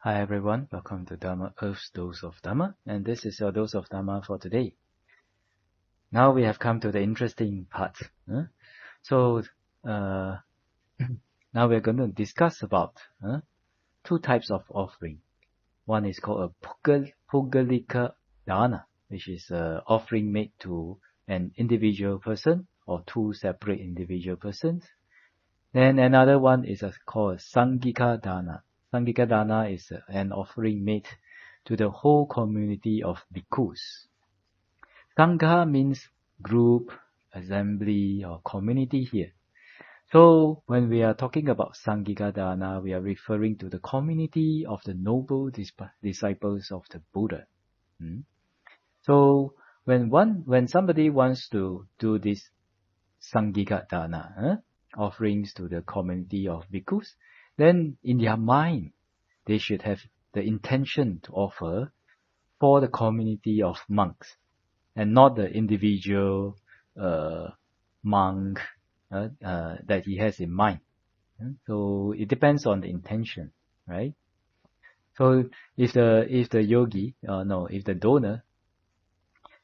Hi everyone, welcome to Dharma Earth's Dose of Dharma, and this is your dose of Dharma for today. Now we have come to the interesting part. So, now we're going to discuss about two types of offering. One is called a Pugalika Dana, which is an offering made to an individual person or two separate individual persons. Then another one is called Sangika Dana. Sangika Dana is an offering made to the whole community of bhikkhus. Sangha means group, assembly, or community here. So when we are talking about Sangika Dana, we are referring to the community of the noble disciples of the Buddha. So when somebody wants to do this Sangika Dana, offerings to the community of bhikkhus, then in their mind, they should have the intention to offer for the community of monks and not the individual monk that he has in mind. So it depends on the intention, right? So if the yogi, if the donor,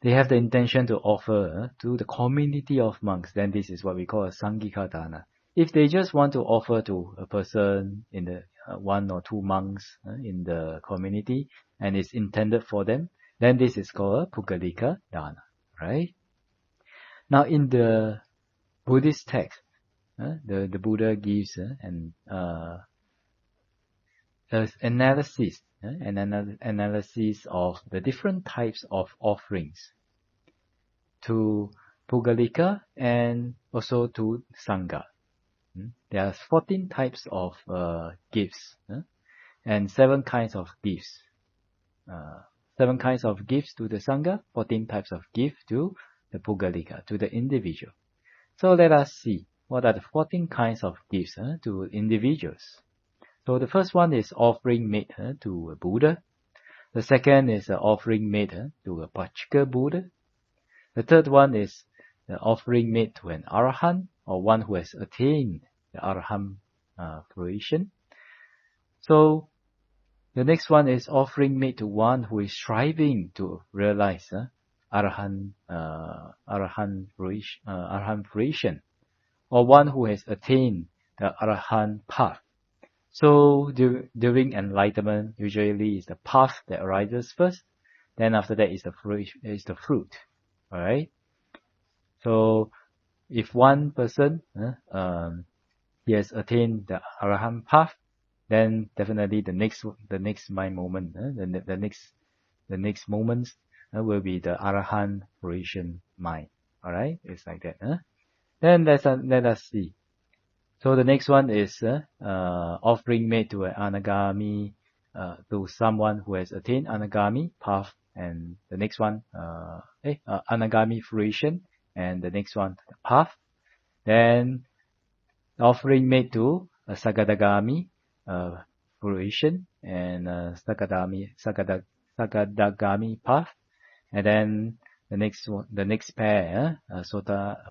they have the intention to offer to the community of monks, then this is what we call a Sangika Dana. If they just want to offer to a person in the one or two monks in the community and it's intended for them, then this is called a Pugalika Dana, right? Now in the Buddhist text, the Buddha gives an analysis of the different types of offerings to Pugalika and also to Sangha. There are 14 types of gifts and 7 kinds of gifts. 7 kinds of gifts to the Sangha, 14 types of gifts to the Pugalika, to the individual. So let us see what are the 14 kinds of gifts to individuals. So the first one is offering made to a Buddha. The second is offering made to a Pachika Buddha. The third one is the offering made to an Arahant or one who has attained the Arahant fruition. So the next one is offering made to one who is striving to realize Arahant fruition, or one who has attained the Arahant path. So during enlightenment, usually is the path that arises first. Then after that is the fruit. All right. So if one person he has attained the Arahant path, then definitely the next mind moment, the next moments will be the Arahant fruition mind. All right, it's like that. Then let us see. So the next one is offering made to an Anagami, to someone who has attained Anagami path, and the next one Anagami fruition, and the next one the path. Then offering made to a Sagadagami fruition and Sagadagami path, and then the next pair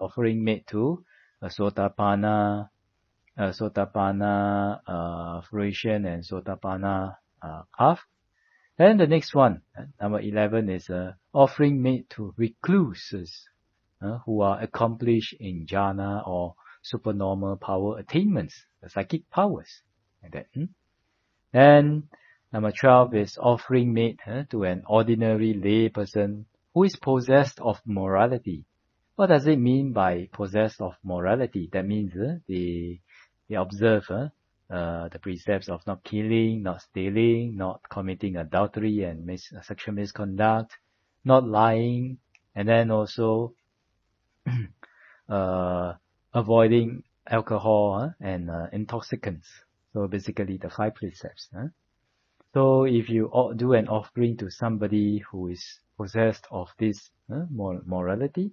offering made to a Sotapanna fruition and Sotapanna path. Then the next one, number 11, is offering made to recluses who are accomplished in jhana or supernormal power attainments, the psychic powers, like that. Then number 12 is offering made to an ordinary lay person who is possessed of morality. What does it mean by possessed of morality? That means they observe the precepts of not killing, not stealing, not committing adultery and sexual misconduct, not lying, and then also avoiding alcohol and intoxicants. So basically the 5 precepts. So if you do an offering to somebody who is possessed of this morality,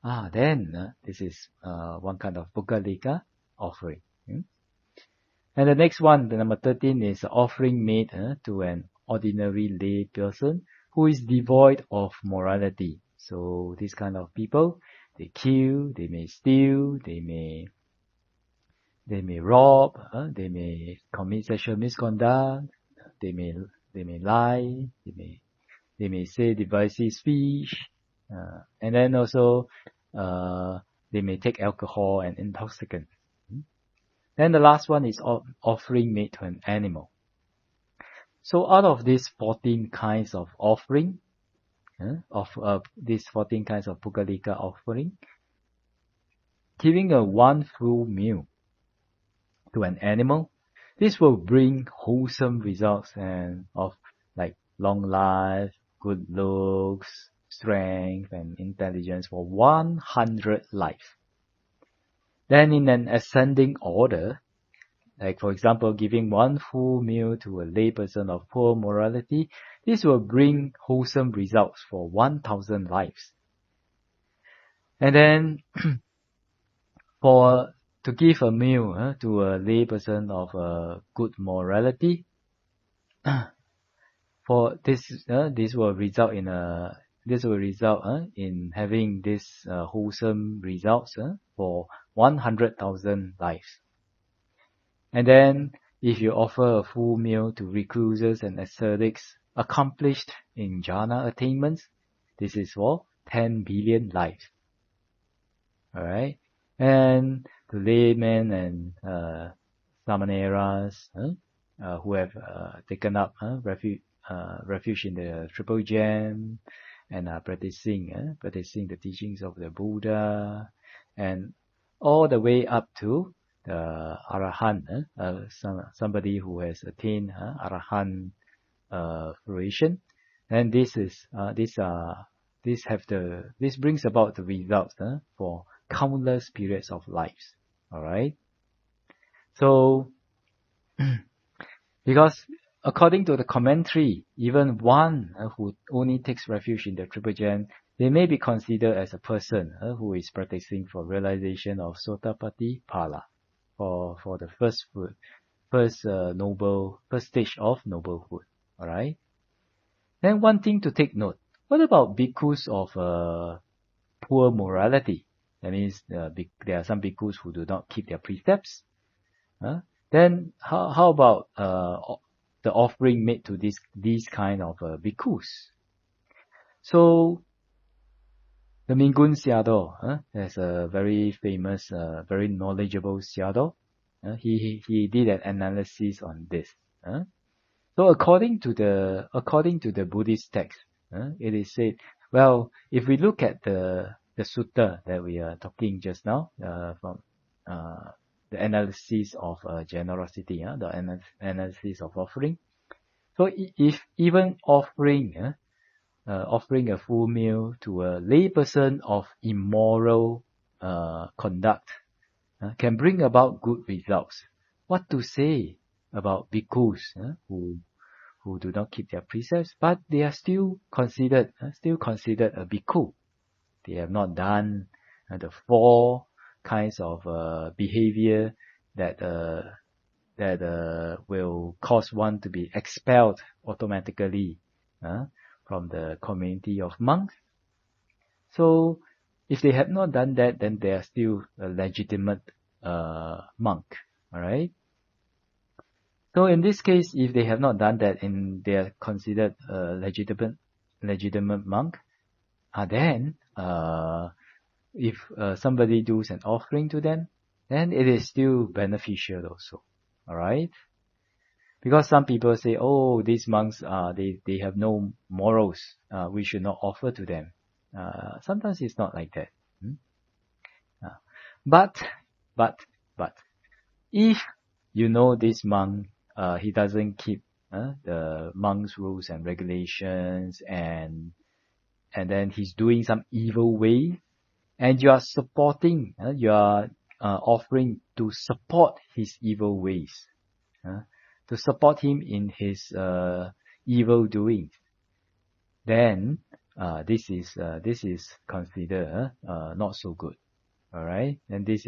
then this is one kind of Pugalika offering. And the next one, the number 13, is offering made to an ordinary lay person who is devoid of morality. So these kind of people, they kill, they may steal, they may rob, they may commit sexual misconduct, they may lie, they may say divisive speech, and then also they may take alcohol and intoxicants. Then the last one is offering made to an animal. So out of these 14 kinds of offering, these 14 kinds of Pukalika offering, giving a one full meal to an animal, this will bring wholesome results and of like long life, good looks, strength, and intelligence for 100 life. Then in an ascending order, like for example, giving one full meal to a layperson of poor morality, this will bring wholesome results for 1,000 lives. And then to give a meal to a layperson of good morality, for this will result in having this wholesome results for 100,000 lives. And then if you offer a full meal to recluses and ascetics accomplished in jhana attainments, this is for 10 billion lives. Alright? And to laymen and samaneras who have taken up refuge in the Triple Gem and are practicing the teachings of the Buddha, and all the way up to the Arahant, somebody who has attained Arahant fruition. And this brings about the results for countless periods of lives. Alright? So, because according to the commentary, even one who only takes refuge in the Triple Gem, they may be considered as a person who is practicing for realization of Sotapatti Phala, for the first stage of noblehood. Alright? Then one thing to take note, what about bhikkhus of poor morality? That means there are some bhikkhus who do not keep their precepts. Then how about the offering made to these kind of bhikkhus? So the Mingun Sayadaw, there's a very famous, very knowledgeable Sayadaw. He did an analysis on this. So according to the Buddhist text, it is said, well, if we look at the sutta that we are talking just now, from the analysis of generosity, the analysis of offering. So if even offering a full meal to a layperson of immoral conduct can bring about good results, what to say about bhikkhus who do not keep their precepts, but they are still considered a bhikkhu. They have not done the 4 kinds of behavior that will cause one to be expelled automatically from the community of monks. So if they have not done that, then they are still a legitimate monk. Alright? So in this case, if they have not done that and they are considered a legitimate monk, then if somebody does an offering to them, then it is still beneficial also. Alright? Because some people say, oh, these monks, they have no morals, we should not offer to them. Sometimes it's not like that. But, if you know this monk, he doesn't keep the monk's rules and regulations, and then he's doing some evil way, and you are supporting, you are offering to support his evil ways, to support him in his evil doings, then this is considered not so good. All right, and this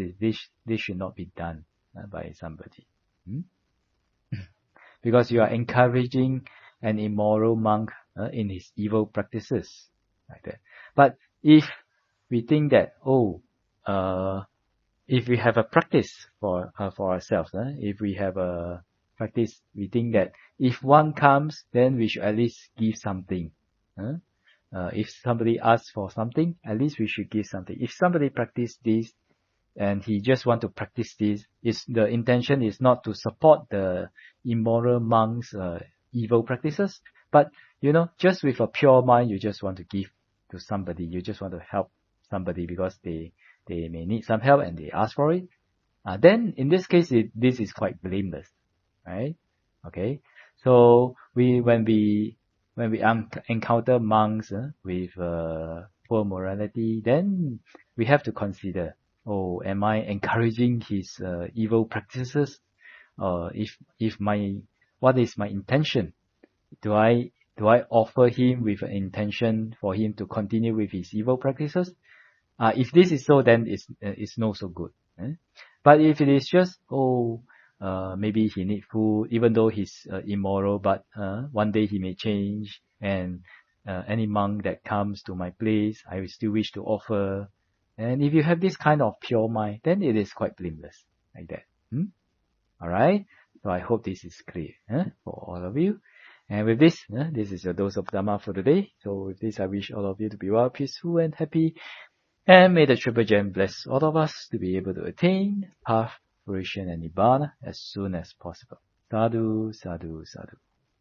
should not be done by somebody, because you are encouraging an immoral monk in his evil practices, like that. But if we think that if we have a practice for ourselves, if we have a practice, we think that if one comes, then we should at least give something. If somebody asks for something, at least we should give something. If somebody practice this and he just want to practice this, the intention is not to support the immoral monks' evil practices, but just with a pure mind, you just want to give to somebody. You just want to help somebody because they may need some help and they ask for it. Then in this case, this is quite blameless, right? Okay. So when we encounter monks with poor morality, then we have to consider, am I encouraging his evil practices? What is my intention? Do I offer him with an intention for him to continue with his evil practices? If this is so, then it's not so good. But if it is just, maybe he need food, even though he's immoral, but one day he may change, and any monk that comes to my place, I will still wish to offer. And if you have this kind of pure mind, then it is quite blameless, like that. Alright? So I hope this is clear for all of you. And with this, this is your dose of Dhamma for today. So with this, I wish all of you to be well, peaceful, and happy. And may the Triple Gem bless all of us to be able to attain path, fruition, and Nibbana as soon as possible. Sadhu, sadhu, sadhu.